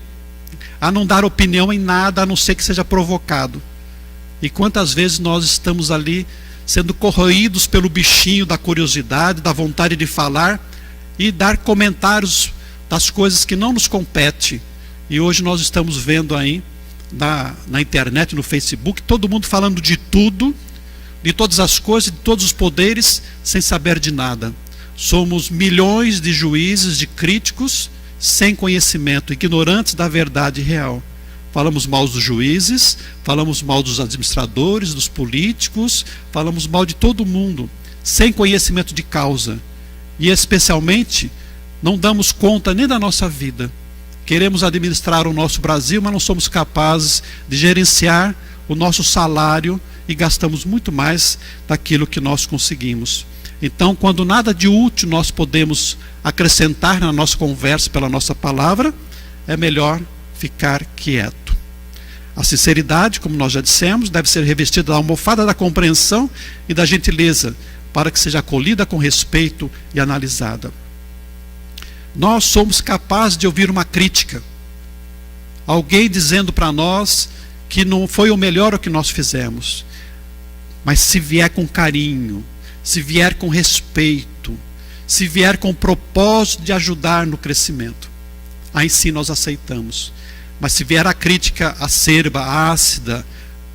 a não dar opinião em nada, a não ser que seja provocado. E quantas vezes nós estamos ali sendo corroídos pelo bichinho da curiosidade, da vontade de falar e dar comentários das coisas que não nos competem. E hoje nós estamos vendo aí na internet, no Facebook, todo mundo falando de tudo, de todas as coisas, de todos os poderes, sem saber de nada. Somos milhões de juízes, de críticos, sem conhecimento, ignorantes da verdade real. Falamos mal dos juízes, falamos mal dos administradores, dos políticos, falamos mal de todo mundo, sem conhecimento de causa. E especialmente, não damos conta nem da nossa vida. Queremos administrar o nosso Brasil, mas não somos capazes de gerenciar o nosso salário e gastamos muito mais daquilo que nós conseguimos. Então, quando nada de útil nós podemos acrescentar na nossa conversa pela nossa palavra, é melhor ficar quieto. A sinceridade, como nós já dissemos, deve ser revestida da almofada da compreensão e da gentileza, para que seja acolhida com respeito e analisada. Nós somos capazes de ouvir uma crítica, alguém dizendo para nós que não foi o melhor o que nós fizemos, mas se vier com carinho, se vier com respeito, se vier com o propósito de ajudar no crescimento, aí sim nós aceitamos. Mas se vier a crítica acerba, ácida,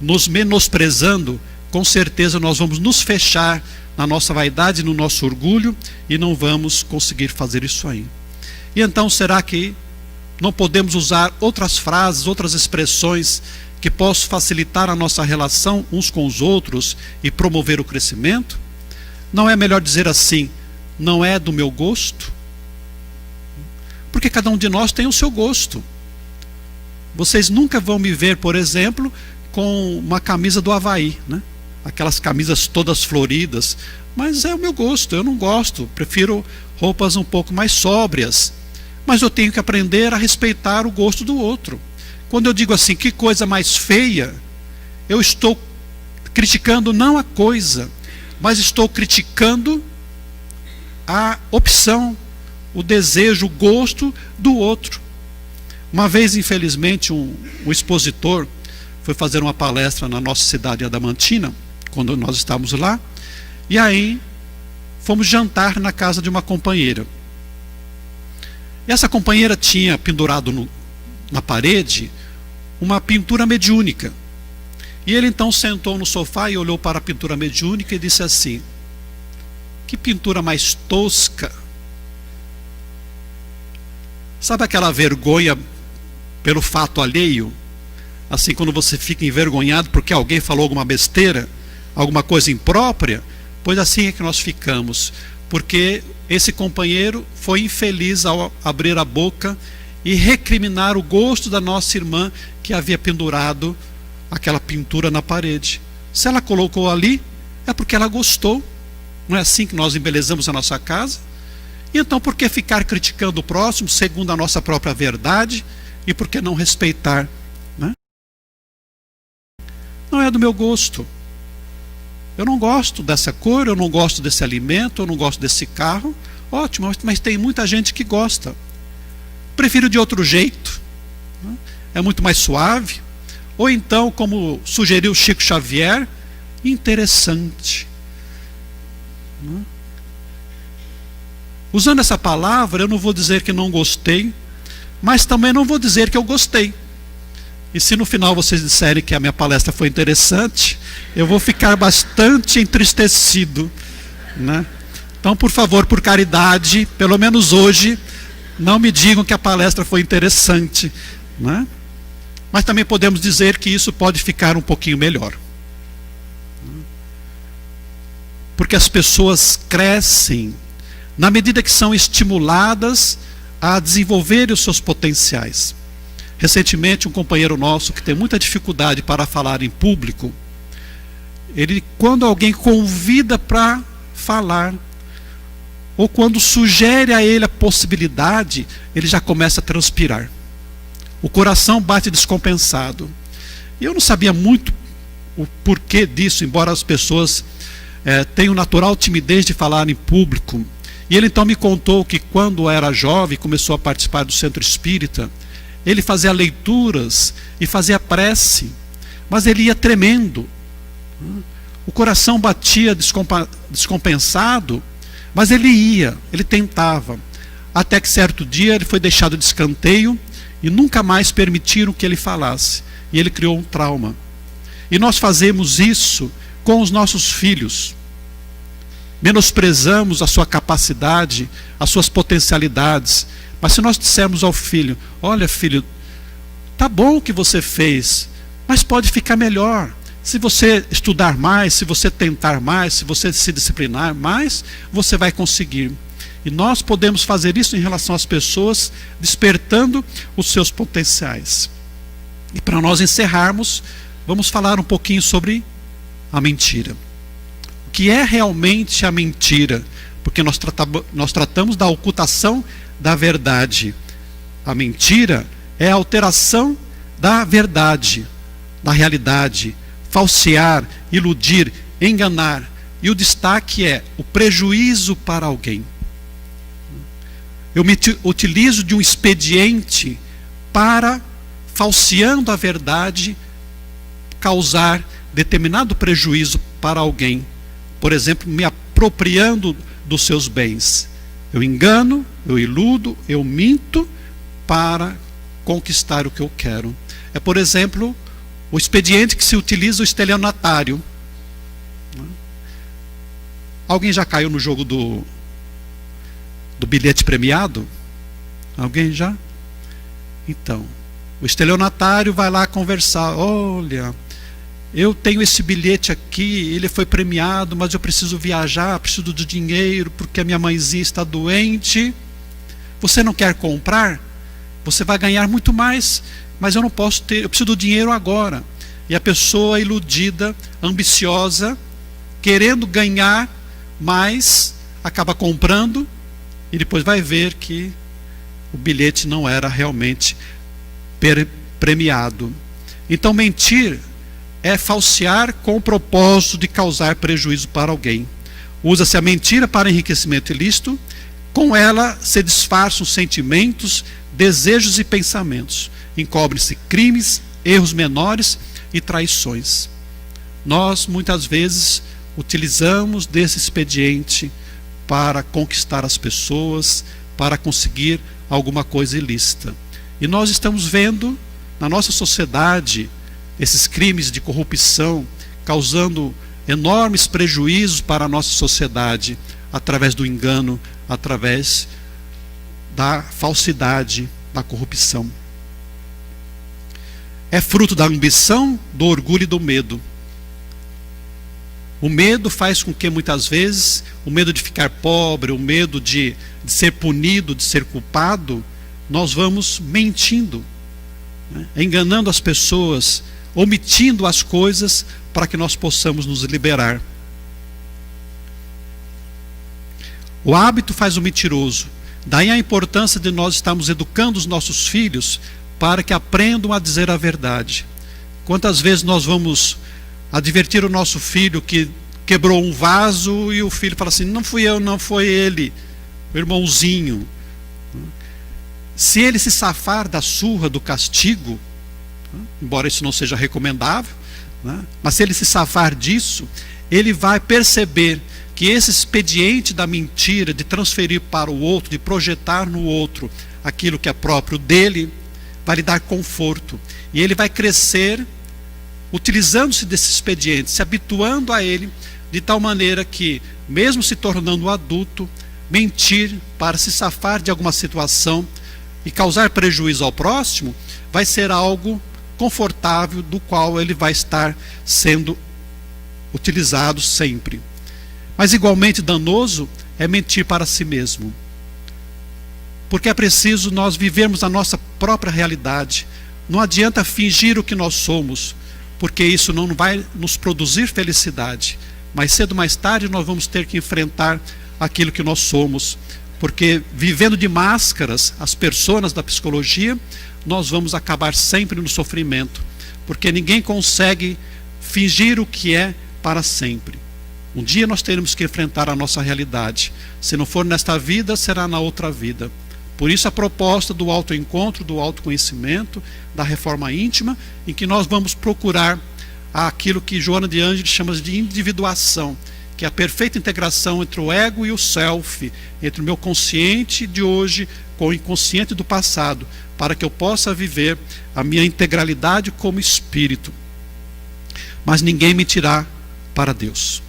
nos menosprezando, com certeza nós vamos nos fechar na nossa vaidade, no nosso orgulho, e não vamos conseguir fazer isso aí. E então, será que não podemos usar outras frases, outras expressões que possam facilitar a nossa relação uns com os outros e promover o crescimento? Não é melhor dizer assim, não é do meu gosto? Porque cada um de nós tem o seu gosto. Vocês nunca vão me ver, por exemplo, com uma camisa do Havaí, né? Aquelas camisas todas floridas, mas é o meu gosto, eu não gosto, prefiro roupas um pouco mais sóbrias, mas eu tenho que aprender a respeitar o gosto do outro. Quando eu digo assim, que coisa mais feia, eu estou criticando não a coisa, mas estou criticando a opção, o desejo, o gosto do outro. Uma vez, infelizmente, um expositor foi fazer uma palestra na nossa cidade Adamantina, quando nós estávamos lá, e aí fomos jantar na casa de uma companheira. E essa companheira tinha pendurado na parede uma pintura mediúnica. E ele então sentou no sofá e olhou para a pintura mediúnica e disse assim, que pintura mais tosca. Sabe aquela vergonha pelo fato alheio? Assim, quando você fica envergonhado porque alguém falou alguma besteira, alguma coisa imprópria, pois assim é que nós ficamos, porque esse companheiro foi infeliz ao abrir a boca e recriminar o gosto da nossa irmã que havia pendurado aquela pintura na parede. Se ela colocou ali, é porque ela gostou. Não é assim que nós embelezamos a nossa casa? E então, por que ficar criticando o próximo segundo a nossa própria verdade? E por que não respeitar? Né? Não é do meu gosto. Eu não gosto dessa cor, eu não gosto desse alimento, eu não gosto desse carro. Ótimo, mas tem muita gente que gosta. Prefiro de outro jeito. Né? É muito mais suave. Ou então, como sugeriu Chico Xavier, interessante. Né? Usando essa palavra, eu não vou dizer que não gostei, mas também não vou dizer que eu gostei. E se no final vocês disserem que a minha palestra foi interessante, eu vou ficar bastante entristecido, né? Então, por favor, por caridade, pelo menos hoje, não me digam que a palestra foi interessante, né? Mas também podemos dizer que isso pode ficar um pouquinho melhor. Porque as pessoas crescem na medida que são estimuladas a desenvolver os seus potenciais. Recentemente, um companheiro nosso que tem muita dificuldade para falar em público, ele, quando alguém convida para falar, ou quando sugere a ele a possibilidade, ele já começa a transpirar. O coração bate descompensado. E eu não sabia muito o porquê disso, embora as pessoas tenham natural timidez de falar em público. E ele então me contou que quando era jovem, começou a participar do centro espírita, ele fazia leituras e fazia prece, mas ele ia tremendo. O coração batia descompensado, mas ele tentava. Até que certo dia ele foi deixado de escanteio e nunca mais permitiram que ele falasse. E ele criou um trauma. E nós fazemos isso com os nossos filhos. Menosprezamos a sua capacidade, as suas potencialidades. Mas se nós dissermos ao filho, olha filho, tá bom o que você fez, mas pode ficar melhor. Se você estudar mais, se você tentar mais, se você se disciplinar mais, você vai conseguir. E nós podemos fazer isso em relação às pessoas, despertando os seus potenciais. E para nós encerrarmos, vamos falar um pouquinho sobre a mentira. O que é realmente a mentira? Porque nós tratamos da ocultação da verdade. A mentira é a alteração da verdade, da realidade, falsear, iludir, enganar. E o destaque é o prejuízo para alguém. Eu me utilizo de um expediente para, falseando a verdade, causar determinado prejuízo para alguém. Por exemplo, me apropriando dos seus bens. Eu engano, eu iludo, eu minto para conquistar o que eu quero. É, por exemplo, o expediente que se utiliza o estelionatário. Alguém já caiu no jogo do bilhete premiado? Alguém já? Então, o estelionatário vai lá conversar. Olha, eu tenho esse bilhete aqui, ele foi premiado, mas eu preciso viajar, preciso do dinheiro, porque a minha mãezinha está doente. Você não quer comprar? Você vai ganhar muito mais, mas eu não posso ter, eu preciso do dinheiro agora. E a pessoa iludida, ambiciosa, querendo ganhar mais, acaba comprando e depois vai ver que o bilhete não era realmente premiado. Então, mentir é falsear com o propósito de causar prejuízo para alguém. Usa-se a mentira para enriquecimento ilícito, com ela se disfarçam sentimentos, desejos e pensamentos, encobrem-se crimes, erros menores e traições. Nós, muitas vezes, utilizamos desse expediente para conquistar as pessoas, para conseguir alguma coisa ilícita. E nós estamos vendo na nossa sociedade esses crimes de corrupção causando enormes prejuízos para a nossa sociedade através do engano, através da falsidade, da corrupção. É fruto da ambição, do orgulho e do medo. O medo faz com que muitas vezes, o medo de ficar pobre, o medo de ser punido, de ser culpado, nós vamos mentindo, né? Enganando as pessoas, omitindo as coisas para que nós possamos nos liberar. O hábito faz o mentiroso. Daí a importância de nós estarmos educando os nossos filhos para que aprendam a dizer a verdade. Quantas vezes nós vamos advertir o nosso filho que quebrou um vaso e o filho fala assim: não fui eu, não foi ele, o irmãozinho. Se ele se safar da surra, do castigo, embora isso não seja recomendável, mas se ele se safar disso, ele vai perceber que esse expediente da mentira, de transferir para o outro, de projetar no outro aquilo que é próprio dele, vai lhe dar conforto. E ele vai crescer utilizando-se desse expediente, se habituando a ele, de tal maneira que, mesmo se tornando adulto, mentir para se safar de alguma situação e causar prejuízo ao próximo, vai ser algo confortável, do qual ele vai estar sendo utilizado sempre. Mas igualmente danoso é mentir para si mesmo, porque é preciso nós vivermos a nossa própria realidade. Não adianta fingir o que nós somos, porque isso não vai nos produzir felicidade. Mais cedo ou mais tarde nós vamos ter que enfrentar aquilo que nós somos, porque vivendo de máscaras, as personas da psicologia, nós vamos acabar sempre no sofrimento, porque ninguém consegue fingir o que é para sempre. Um dia nós teremos que enfrentar a nossa realidade. Se não for nesta vida, será na outra vida. Por isso a proposta do autoencontro, do autoconhecimento, da reforma íntima, em que nós vamos procurar aquilo que Joana de Ângeles chama de individuação, que é a perfeita integração entre o ego e o self, entre o meu consciente de hoje com o inconsciente do passado, para que eu possa viver a minha integralidade como espírito. Mas ninguém mentirá para Deus.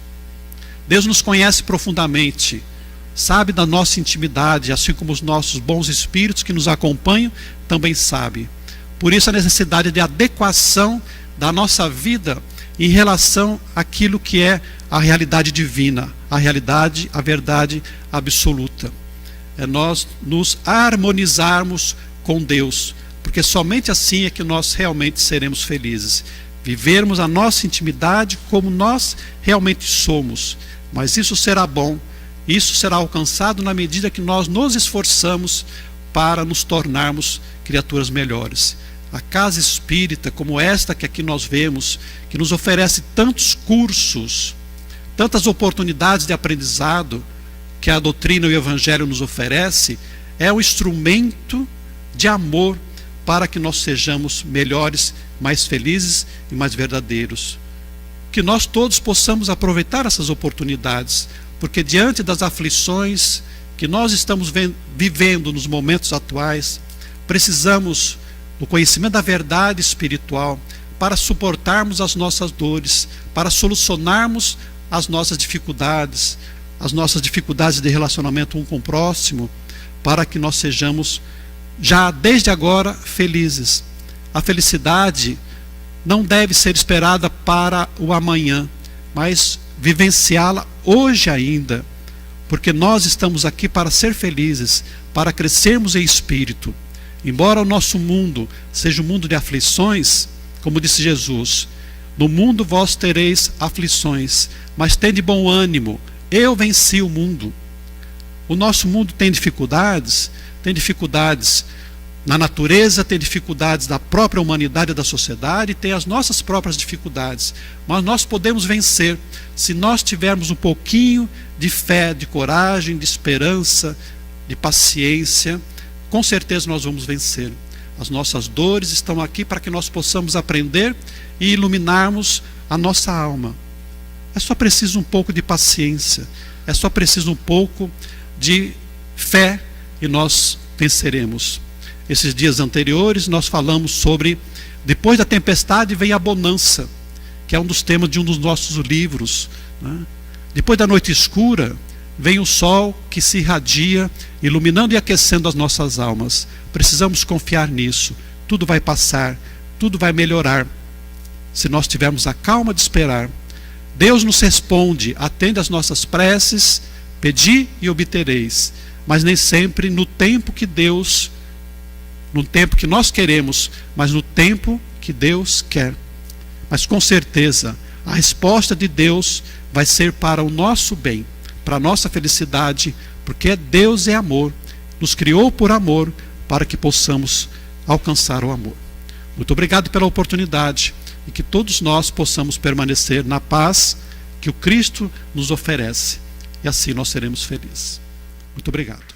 Deus nos conhece profundamente, sabe da nossa intimidade, assim como os nossos bons espíritos que nos acompanham também sabem. Por isso a necessidade de adequação da nossa vida em relação àquilo que é a realidade divina, a realidade, a verdade absoluta. É nós nos harmonizarmos com Deus, porque somente assim é que nós realmente seremos felizes. Vivermos a nossa intimidade como nós realmente somos. Mas isso será bom, isso será alcançado na medida que nós nos esforçamos para nos tornarmos criaturas melhores. A casa espírita, como esta que aqui nós vemos, que nos oferece tantos cursos, tantas oportunidades de aprendizado que a doutrina e o evangelho nos oferece, é um instrumento de amor para que nós sejamos melhores, mais felizes e mais verdadeiros. Que nós todos possamos aproveitar essas oportunidades, porque diante das aflições que nós estamos vivendo nos momentos atuais, Precisamos do conhecimento da verdade espiritual para suportarmos as nossas dores, para solucionarmos as nossas dificuldades de relacionamento um com o próximo, para que nós sejamos já desde agora felizes. A felicidade não deve ser esperada para o amanhã, mas vivenciá-la hoje ainda, porque nós estamos aqui para ser felizes, para crescermos em espírito. Embora o nosso mundo seja um mundo de aflições, como disse Jesus, no mundo vós tereis aflições, mas tende bom ânimo, eu venci o mundo. O nosso mundo tem dificuldades na natureza, tem dificuldades da própria humanidade e da sociedade, tem as nossas próprias dificuldades, mas nós podemos vencer se nós tivermos um pouquinho de fé, de coragem, de esperança, de paciência. Com certeza nós vamos vencer. As nossas dores estão aqui para que nós possamos aprender e iluminarmos a nossa alma. É só preciso um pouco de paciência, é só preciso um pouco de fé e nós venceremos. Esses dias anteriores nós falamos sobre depois da tempestade vem a bonança, que é um dos temas de um dos nossos livros, né? Depois da noite escura vem o sol que se irradia, iluminando e aquecendo as nossas almas. Precisamos confiar nisso. Tudo vai passar, tudo vai melhorar, se nós tivermos a calma de esperar. Deus nos responde, atende às nossas preces, pedi e obtereis, mas nem sempre no tempo que nós queremos, mas no tempo que Deus quer. Mas com certeza a resposta de Deus vai ser para o nosso bem, para a nossa felicidade, porque Deus é amor, nos criou por amor para que possamos alcançar o amor. Muito obrigado pela oportunidade e que todos nós possamos permanecer na paz que o Cristo nos oferece, e assim nós seremos felizes. Muito obrigado.